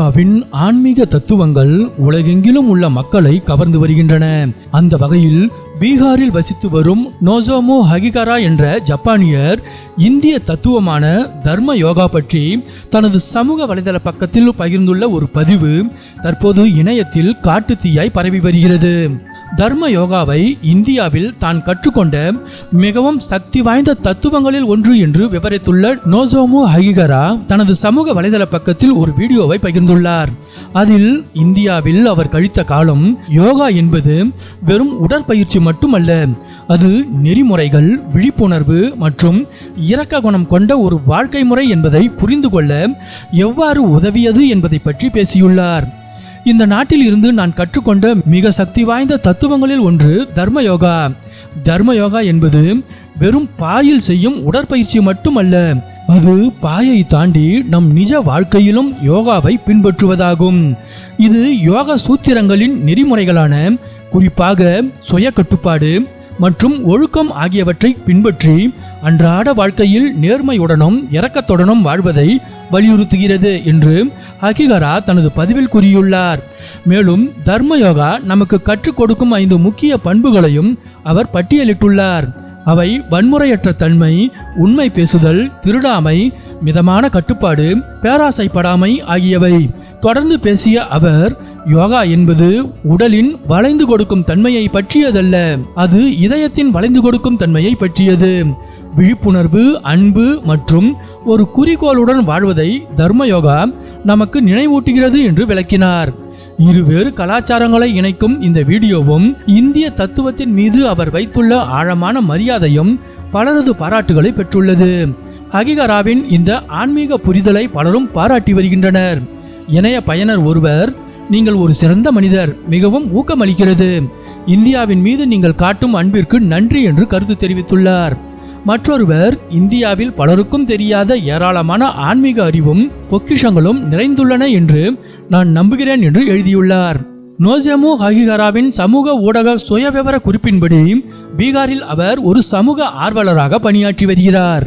யோகாவின் ஆன்மீக தத்துவங்கள் உலகெங்கிலும் உள்ள மக்களை கவர்ந்து வருகின்றன. அந்த வகையில் பீகாரில் வசித்து வரும் நோசோமு ஹகிகாரா என்ற ஜப்பானியர் இந்திய தத்துவமான தர்ம யோகா பற்றி தனது சமூக வலைதள பக்கத்தில் பகிர்ந்துள்ள ஒரு பதிவு தற்போது இணையத்தில் காட்டுத்தீயாய் பரவி வருகிறது. தர்ம யோகாவை இந்தியாவில் தான் கற்றுக்கொண்ட மிகவும் சக்தி வாய்ந்த தத்துவங்களில் ஒன்று என்று விவரித்துள்ள நோசோமு ஹகிகாரா தனது சமூக வலைதள பக்கத்தில் ஒரு வீடியோவை பகிர்ந்துள்ளார். அதில் இந்தியாவில் அவர் கழித்த காலம் யோகா என்பது வெறும் உடற்பயிற்சி மட்டுமல்ல, அது நெறிமுறைகள், விழிப்புணர்வு மற்றும் இரக்க குணம் கொண்ட ஒரு வாழ்க்கை முறை என்பதை புரிந்து கொள்ள எவ்வாறு உதவியது என்பதை பற்றி பேசியுள்ளார். இந்த நாட்டில் இருந்து நான் கற்றுக்கொண்ட மிக சக்தி வாய்ந்த தத்துவங்களில் ஒன்று தர்ம யோகா. தர்ம யோகா என்பது வெறும் பாயில் செய்யும் உடற்பயிற்சி மட்டுமல்ல, அது பாயை தாண்டி நம் நிஜ வாழ்க்கையிலும் யோகாவை பின்பற்றுவதாகும். இது யோக சூத்திரங்களின் நெறிமுறைகளான குறிப்பாக சுய கட்டுப்பாடு மற்றும் ஒழுக்கம் ஆகியவற்றை பின்பற்றி அன்றாட வாழ்க்கையில் நேர்மையுடனும் இரக்கத்துடனும் வாழ்வதை வலியுறுத்துகிறது என்று ஹகிகாரா தனது பதிவில் கூறியுள்ளார். மேலும் தர்ம யோகா நமக்கு கற்றுக் கொடுக்கும் 5 முக்கிய பண்புகளையும் அவர் பட்டியலிட்டுள்ளார். அவை வன்முறையற்ற தன்மை, உண்மை பேசுதல், திருடாமை, மிதமான கட்டுப்பாடு, பேராசைப்படாமை ஆகியவை. தொடர்ந்து பேசிய அவர், யோகா என்பது உடலின் வளைந்து கொடுக்கும் தன்மையை பற்றியதல்ல, அது இதயத்தின் வளைந்து கொடுக்கும் தன்மையை பற்றியது. விழிப்புணர்வு, அன்பு மற்றும் ஒரு குறிக்கோளுடன் வாழ்வதை தர்ம யோகா நமக்கு நினைவூட்டுகிறது என்று விளக்கினார். இருவேறு கலாச்சாரங்களை இணைக்கும் இந்த வீடியோவும் இந்திய தத்துவத்தின் மீது அவர் வைத்துள்ள ஆழமான மரியாதையும் பலரது பாராட்டுகளை பெற்றுள்ளது. ஹகிகாராவின் இந்த ஆன்மீக புரிதலை பலரும் பாராட்டி வருகின்றனர். இணைய பயனர் ஒருவர், நீங்கள் ஒரு சிறந்த மனிதர், மிகவும் ஊக்கமளிக்கிறது, இந்தியாவின் மீது நீங்கள் காட்டும் அன்பிற்கு நன்றி என்று கருத்து தெரிவித்துள்ளார். மற்றொருவர், இந்தியாவில் பலருக்கும் தெரியாத ஏராளமான ஆன்மீக அறிவும் பொக்கிஷங்களும் நிறைந்துள்ளன என்று நான் நம்புகிறேன் என்று எழுதியுள்ளார். நோசோமு ஹகிகாராவின் சமூக ஊடக சுயவிவர குறிப்பின்படி பீகாரில் அவர் ஒரு சமூக ஆர்வலராக பணியாற்றி வருகிறார்.